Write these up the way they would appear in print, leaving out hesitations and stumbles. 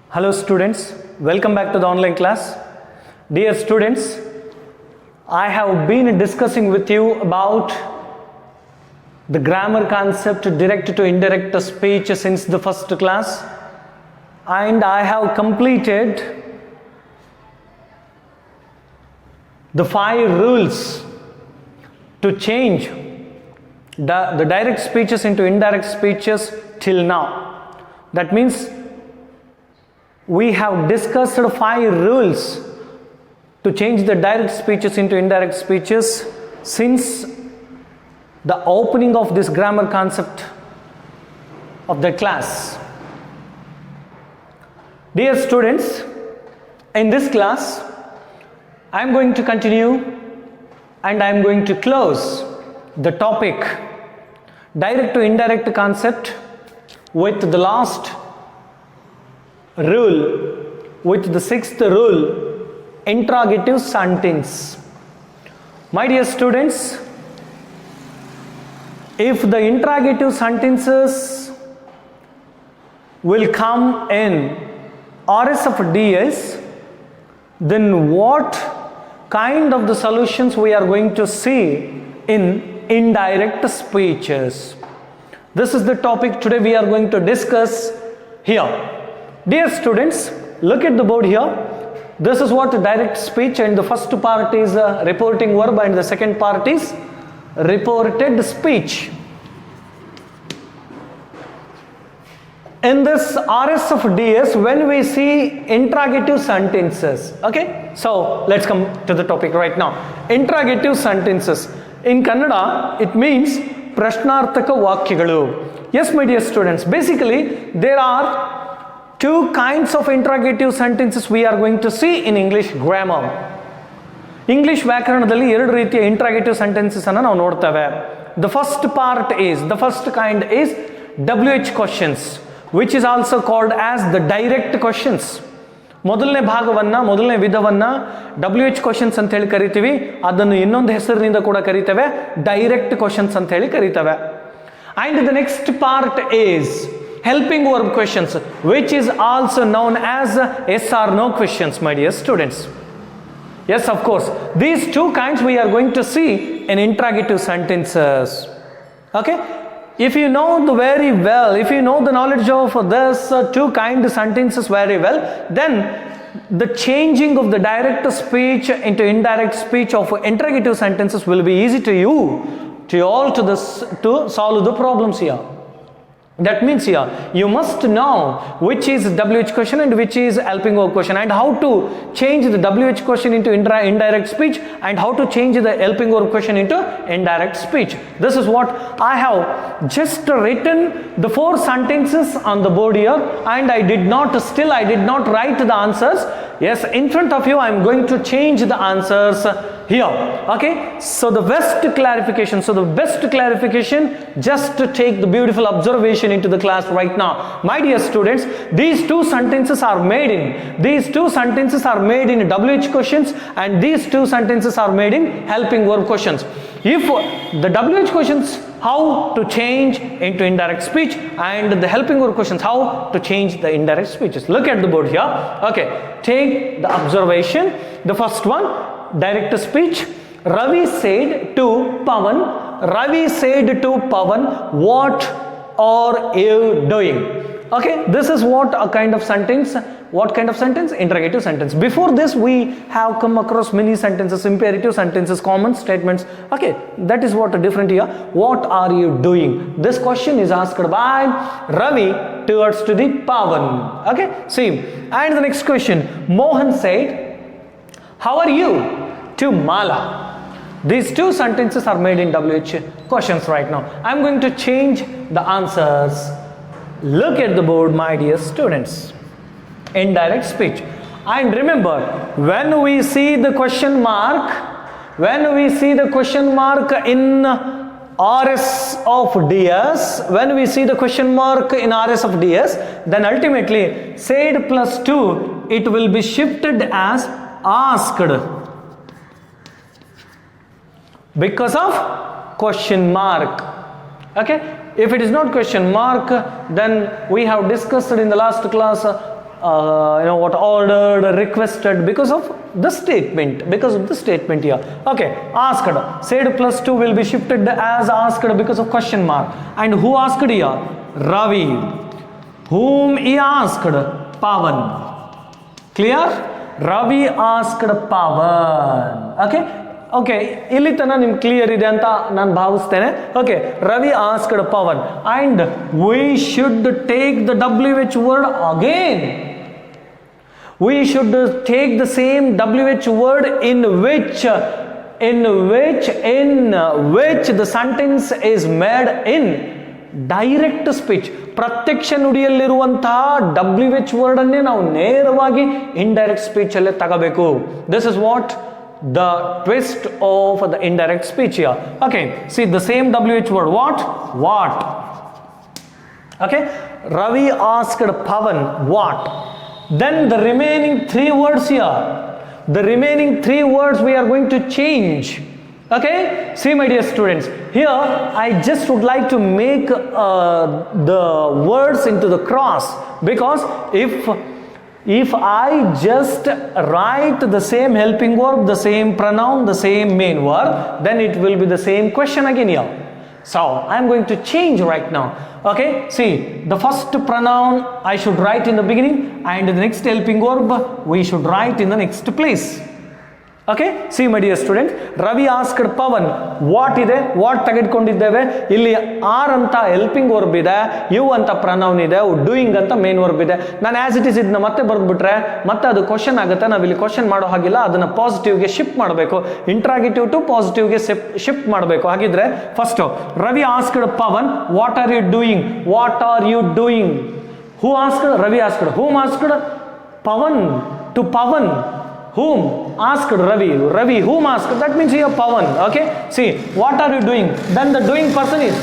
Hello students, welcome back to the online class. Dear students, I have been discussing with you about the grammar concept direct to indirect speech since the first class, and I have completed the 5 rules to change the direct speeches into indirect speeches till now. That means we have discussed 5 rules to change the direct speeches into indirect speeches since the opening of this grammar concept of the class. Dear students, in this class I am going to continue and I am going to close the topic direct to indirect concept with the last rule, with the 6th rule, interrogative sentence. My dear students, if the interrogative sentences will come in RS of DS, then what kind of the solutions we are going to see in indirect speeches? This is the topic today we are going to discuss here. Dear students, look at the board here. This is what direct speech, and the first part is reporting verb and the second part is reported speech. In this RS of DS, when we see interrogative sentences, okay, so let's come to the topic right now. Interrogative sentences. In Kannada, it means prashnarthaka vakyagalu. Yes, my dear students, basically there are 2 kinds of interrogative sentences we are going to see in English grammar. English ವ್ಯಾಕರಣದಲ್ಲಿ 2 ರೀತಿಯ interrogative sentences ಅನ್ನು ನಾವು ನೋಡ್ತೇವೆ. The first kind is WH questions, which is also called as the direct questions. ಮೊದಲನೇ ವಿಧವನ್ನ WH questions ಅಂತ ಹೇಳಿ ಕರಿತೀವಿ. ಅದನ್ನು ಇನ್ನೊಂದು ಹೆಸರಿನಿಂದ ಕೂಡ ಕರಿತೇವೆ, direct questions ಅಂತ ಹೇಳಿ ಕರಿತೇವೆ. And the next part is helping verb questions, which is also known as yes or no questions, my dear students. Yes, of course, these 2 kinds we are going to see in interrogative sentences. Okay, if you know if you know the knowledge of this 2 kind of sentences very well, then the changing of the direct speech into indirect speech of interrogative sentences will be easy to you to solve the problems here. That means here you must know which is WH question and which is helping verb question, and how to change the WH question into indirect speech and how to change the helping verb question into indirect speech. This is what I have just written the 4 sentences on the board here, and I did not write the answers. Yes, in front of you I am going to change the answers here. Okay, so the best clarification, just to take the beautiful observation into the class right now. My dear students, these 2 sentences are made in WH questions, and these 2 sentences are made in helping verb questions. If the WH questions, how to change into indirect speech, and the helping verb questions, how to change the indirect speeches. Look at the board here. Okay, take the observation. The first one, direct speech. Ravi said to Pawan, what are you doing? Okay, this is what kind of sentence? Interrogative sentence. Before this we have come across many sentences, imperative sentences, common statements. Okay, that is what different here. What are you doing? This question is asked by Ravi towards to the Pawan. Okay, see. And the next question, Mohan said, how are you? To Mala. These 2 sentences are made in WH questions right now. I am going to change the answers. Look at the board, my dear students. Indirect speech. And remember, when we see the question mark in RS of DS, then ultimately said plus 2, it will be shifted as asked, because of question mark. Okay, if it is not question mark, then we have discussed in the last class what ordered, requested, because of the statement here. Okay, asked, said plus 2 will be shifted as asked because of question mark. And who asked here? Ravi. Whom he asked? Pawan. Clear? Ravi asked Pawan. Okay, ಇಲ್ಲಿ ತನ ನಿಮ್ಗೆ clear ಇದೆ ಅಂತ ನಾನು ಭಾವಿಸ್ತೇನೆ. Okay, Ravi asked Pawan and we should take the WH word again. We should take the same WH word in which the sentence is made in direct speech. ಪ್ರತ್ಯಕ್ಷ ನುಡಿಯಲ್ಲಿರುವಂತಹ WH word ಅನ್ನೇ ನಾವು ನೇರವಾಗಿ ಇಂಡೈರೆಕ್ಟ್ ಸ್ಪೀಚ್ ಅಲ್ಲೇ ತಗೋಬೇಕು. This is what the twist of the indirect speech here. Okay, see the same WH word. What? Okay, Ravi asked Pawan what. Then the remaining 3 words here. The remaining 3 words we are going to change. Okay, see my dear students, here I just would like to make the words into the cross, because if I just write the same helping verb, the same pronoun, the same main verb, then it will be the same question again here. So I am going to change right now. Okay, see, the first pronoun I should write in the beginning, and the next helping verb we should write in the next place. Okay, see my dear students, Ravi asked Pawan what ಇದೆ, what ತೆಗೆದುಕೊಂಡಿದ್ದೇವೆ. ಇಲ್ಲಿ R ಅಂತ helping verb ಇದೆ, you ಅಂತ pronoun ಇದೆ, doing ಅಂತ main verb ಇದೆ. ನಾನು ಆಸ್ ಇಟ್ ಇಸ್ ಇದನ್ನ ಮತ್ತೆ ಬರೆದ್ಬಿಟ್ರೆ ಮತ್ತೆ ಅದು ಕ್ವಶನ್ ಆಗುತ್ತೆ. ನಾವಿಲ್ಲಿ ಕ್ವಶನ್ ಮಾಡೋ ಹಾಗಿಲ್ಲ, ಅದನ್ನ ಪಾಸಿಟಿವ್ಗೆ ಶಿಫ್ಟ್ ಮಾಡಬೇಕು. ಇಂಟ್ರಾಗೇಟಿವ್ ಟು ಪಾಸಿಟಿವ್ಗೆ ಶಿಫ್ಟ್ ಮಾಡಬೇಕು. ಹಾಗಿದ್ರೆ first Ravi asked Pawan what are you doing. What are you doing? Who asked? Ravi asked. Whom asked? Pawan. To Pawan. Whom? Asked Ravi. Ravi, whom asked? That means here Pawan. Okay, see, what are you doing? Then the doing person is,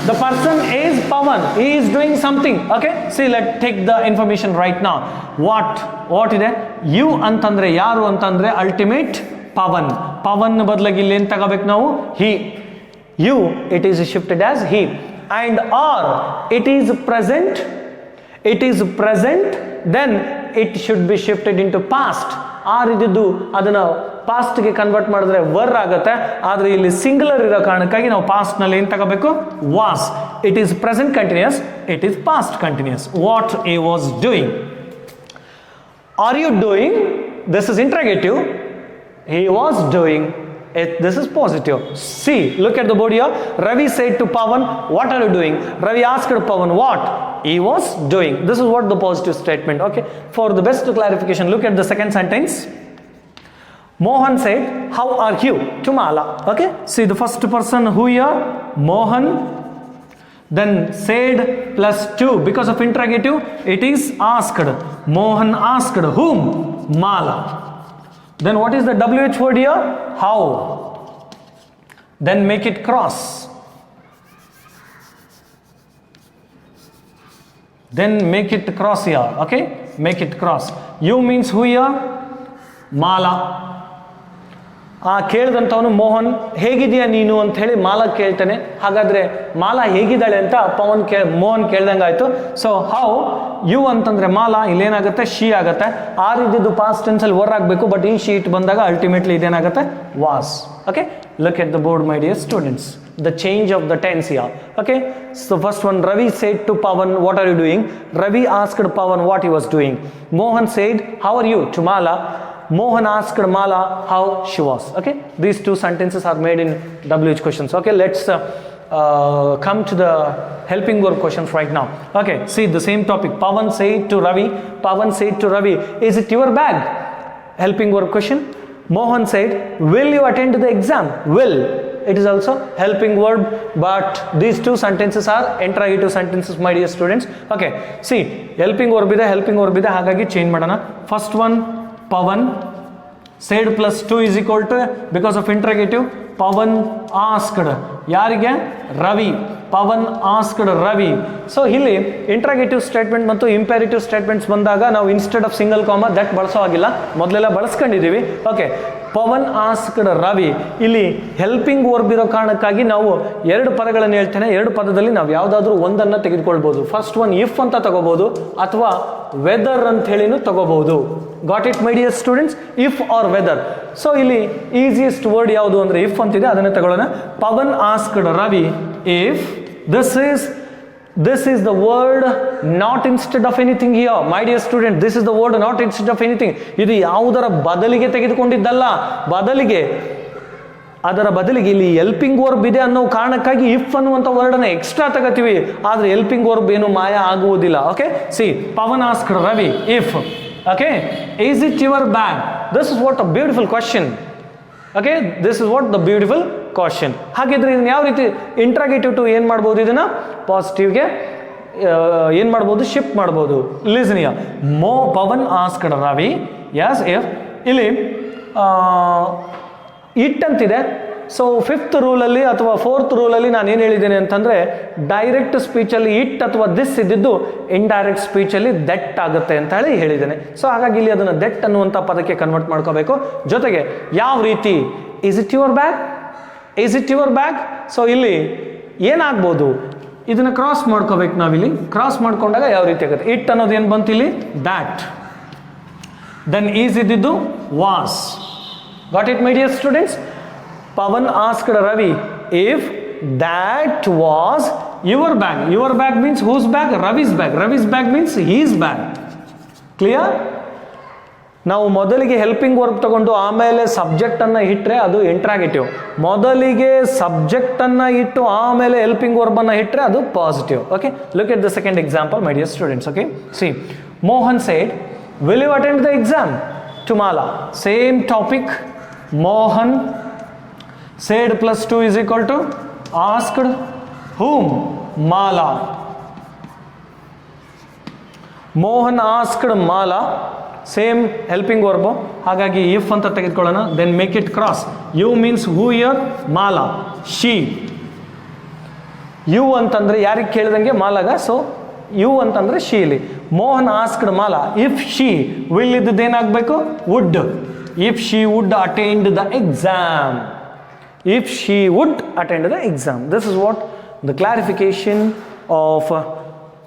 the person is Pawan. He is doing something. Okay, see, let's take the information right now. What ಇದೆ? You ಅಂತಂದ್ರೆ ಯಾರು ಅಂತಂದ್ರೆ ultimate Pavan. Pavan ಬದಲಾಗಿ ಇಲ್ಲಿ ಏನು ತಗೋಬೇಕು ನಾವು? he. You, it is shifted as he. And or, it is present, then it should be shifted into past. Are ಇದ್ದು ಅದನ್ನ ಪಾಸ್ಟ್ಗೆ ಕನ್ವರ್ಟ್ ಮಾಡಿದ್ರೆ ವರ್ ಆಗುತ್ತೆ. ಆದರೆ ಇಲ್ಲಿ ಸಿಂಗುಲರ್ ಇರೋ ಕಾರಣಕ್ಕಾಗಿ ನಾವು ಪಾಸ್ಟ್ ನಲ್ಲಿ ಏನು ತಗೋಬೇಕು? Was. It is present continuous, it is past continuous. What he was doing. Are you doing? This is interrogative. He was doing. This is positive. See, look at the board here. Ravi said to Pawan, what are you doing? Ravi asked Pawan what he was doing. This is what the positive statement. Okay, for the best clarification, look at the second sentence. Mohan said, how are you? To Mala. Okay, see the first person who here? Mohan. Then said plus 2, because of interrogative it is asked. Mohan asked whom? Mala. Then what is the WH word here? How. Then make it cross. Then make it cross here. Okay, make it cross. You means who here? Mala. ಕೇಳಿದಂಥವನು ಮೋಹನ್ ಹೇಗಿದೆಯಾ ನೀನು ಅಂತ ಹೇಳಿ ಮಾಲಾ ಕೇಳ್ತಾನೆ. ಹಾಗಾದ್ರೆ ಮಾಲಾ ಹೇಗಿದ್ದಾಳೆ ಅಂತ ಮೋಹನ್ ಕೇಳ್ದಂಗಾಯ್ತು. ಸೊ ಹೌ, ಯು ಅಂತಂದ್ರೆ ಮಾಲಾ, ಇಲ್ಲೇನಾಗುತ್ತೆ? ಶಿ ಆಗುತ್ತೆ. ಆರ್ ಇದ್ದಿದ್ದು ಪಾಸ್ಟ್ ಟೆನ್ಸ್ ಅಲ್ಲಿ ವರ್ ಆಗಬೇಕು, ಬಟ್ ಈ ಶೀಟ್ ಬಂದಾಗ ಅಲ್ಟಿಮೇಟ್ಲಿ ಇದೇನಾಗುತ್ತೆ? Was. Okay, look at the board my dear students, the change of the tense here. Okay, so first one, Ravi said to Pawan, what are you doing? Ravi asked Pawan what he was doing. Mohan said, how are you? To Mala. Mohan asked Mala how she was. Okay, these two sentences are made in WH questions. Okay, let's come to the helping verb questions right now. Okay, see the same topic. Pawan said to Ravi, is it your bag? Helping verb question. Mohan said, will you attend the exam? Will. It is also helping verb, but these two sentences are interrogative sentences, my dear students. Okay, see, helping verb ಇದೆ, ಹಾಗಾಗಿ change ಮಾಡೋಣ. First one, Pawan said plus 2 is equal to, because of interrogative, Pawan asked ಯಾರಿಗೆ Ravi Pawan asked Ravi so ಇಲ್ಲಿ interrogative statement ಮತ್ತು imperative statements ಬಂದಾಗ ನಾವು instead of single comma that ಬಳಸೋ ಆಗಿಲ್ಲ ಮೊದಲೆಲ್ಲ ಬಳಸ್ಕೊಂಡಿದ್ದೀವಿ ಓಕೆ ಪವನ್ ಆಸ್ಕ್ಡ್ ರವಿ ಇಲ್ಲಿ ಹೆಲ್ಪಿಂಗ್ ವರ್ಬ್ ಇರೋ ಕಾರಣಕ್ಕಾಗಿ ನಾವು ಎರಡು ಪದಗಳನ್ನು ಹೇಳ್ತೇನೆ ಎರಡು ಪದದಲ್ಲಿ ನಾವು ಯಾವುದಾದ್ರೂ ಒಂದನ್ನು ತೆಗೆದುಕೊಳ್ಬೋದು ಫಸ್ಟ್ ಒನ್ ಇಫ್ ಅಂತ ತಗೋಬಹುದು ಅಥವಾ ವೆದರ್ ಅಂತ ಹೇಳಿನೂ ತಗೋಬಹುದು got it my dear students if are whether so ಇಲ್ಲಿ ಈಸಿಯೆಸ್ಟ್ ವರ್ಡ್ ಯಾವುದು ಅಂದರೆ ಇಫ್ ಅಂತಿದೆ ಅದನ್ನೇ ತಗೊಳ್ಳೋಣ Pawan asked Ravi if this is the word not instead of anything here my dear student this is the word not instead of anything ಇದು ಯಾವುದರ ಬದಲಿಗೆ ತೆಗೆದುಕೊಂಡಿದ್ದಲ್ಲ ಅದರ ಬದಲಿಗೆ ಇಲ್ಲಿ ಹೆಲ್ಪಿಂಗ್ ವರ್ಬ್ ಇದೆ ಅನ್ನೋ ಕಾರಣಕ್ಕಾಗಿ ಇಫ್ ಅನ್ನುವಂಥ ವರ್ಡನ್ನು ಎಕ್ಸ್ಟ್ರಾ ತಗೋತೀವಿ ಆದರೆ ಹೆಲ್ಪಿಂಗ್ ವರ್ಬ್ ಏನು ಮಾಯ ಆಗುವುದಿಲ್ಲ okay see Pawan asked Ravi if okay is it your bag this is what a beautiful question okay this is what the beautiful question ಹಾಗಿದ್ರೆ ಇದನ್ನ ಯಾವ ರೀತಿ ಇಂಟ್ರಾಗೇಟಿವ್ ಟು ಏನು ಮಾಡ್ಬೋದು ಇದನ್ನ ಪಾಸಿಟಿವ್ಗೆ ಏನು ಮಾಡ್ಬೋದು ಶಿಫ್ಟ್ ಮಾಡ್ಬೋದು ಲಿಸನಿಯ Pavan asked Ravi yes if ಇಲ್ಲಿ ಇಟ್ ಅಂತಿದೆ ಸೊ ಫಿಫ್ತ್ ರೂಲಲ್ಲಿ ಅಥವಾ ಫೋರ್ತ್ ರೂಲಲ್ಲಿ ನಾನು ಏನು ಹೇಳಿದ್ದೇನೆ ಅಂತಂದರೆ ಡೈರೆಕ್ಟ್ ಸ್ಪೀಚಲ್ಲಿ ಇಟ್ ಅಥವಾ ದಿಸ್ ಇದ್ದಿದ್ದು ಇಂಡೈರೆಕ್ಟ್ ಸ್ಪೀಚಲ್ಲಿ ದೆಟ್ ಆಗುತ್ತೆ ಅಂತ ಹೇಳಿ ಹೇಳಿದ್ದೇನೆ ಸೊ ಹಾಗಾಗಿ ಇಲ್ಲಿ ಅದನ್ನು ದೆಟ್ ಅನ್ನುವಂಥ ಪದಕ್ಕೆ ಕನ್ವರ್ಟ್ ಮಾಡ್ಕೋಬೇಕು ಜೊತೆಗೆ ಯಾವ ರೀತಿ is it your bag so ಇಲ್ಲಿ ಏನಾಗ್ಬೋದು ಇದನ್ನು ಕ್ರಾಸ್ ಮಾಡ್ಕೋಬೇಕು ನಾವಿಲ್ಲಿ ಕ್ರಾಸ್ ಮಾಡ್ಕೊಂಡಾಗ ಯಾವ ರೀತಿ ಆಗುತ್ತೆ ಇಟ್ ಅನ್ನೋದು ಏನು ಬಂತು ಇಲ್ಲಿ ದ್ಯಾಟ್ ದೆನ್ ಈಸ್ ಇದ್ದಿದ್ದು was got it my dear students Pavan asked Ravi if that was your bag means whose bag Ravi's bag means his bag clear ನಾವು ಮೊದಲಿಗೆ ಹೆಲ್ಪಿಂಗ್ ವರ್ಬ್ ತಗೊಂಡು ಆಮೇಲೆ ಸಬ್ಜೆಕ್ಟನ್ನು ಇಟ್ಟರೆ ಅದು ಇಂಟ್ರಾಗೇಟಿವ್ ಮೊದಲಿಗೆ ಸಬ್ಜೆಕ್ಟನ್ನು ಇಟ್ಟು ಆಮೇಲೆ ಹೆಲ್ಪಿಂಗ್ ವರ್ಬನ್ನು ಇಟ್ಟರೆ ಅದು positive okay look at the second example my dear students okay see Mohan said will you attend the exam to Mala same topic Mohan said plus 2 is equal to asked whom Mala Mohan asked Mala same helping verb ಹಾಗಾಗಿ if ಅಂತ ತೆಗೆದುಕೊಳ್ಳೋಣ then make it cross you means who here Mala she you ಅಂತಂದ್ರೆ ಯಾರಿಗೆ ಕೇಳಿದಂಗೆ ಮಾಲಾಗ so you ಅಂತಂದ್ರೆ she ಇಲ್ಲಿ Mohan asked Mala if she will ಇದ್ದೇನಾಗಬೇಕು would if she would attend the exam if she would attend the exam. This is what the clarification of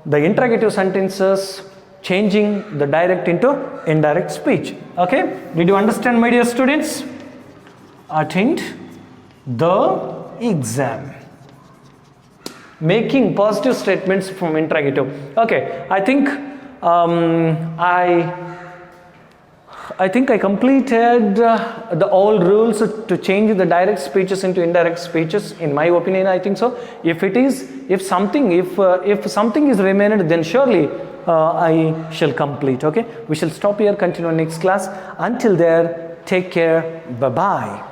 the interrogative sentences changing the direct into indirect speech. Okay, did you understand my dear students? Attend the exam, making positive statements from interrogative. Okay, I think I completed the all rules to change the direct speeches into indirect speeches. In my opinion, I think so. If something is remained, then surely I shall complete. Okay, we shall stop here. Continue next class. Until there, take care. Bye bye.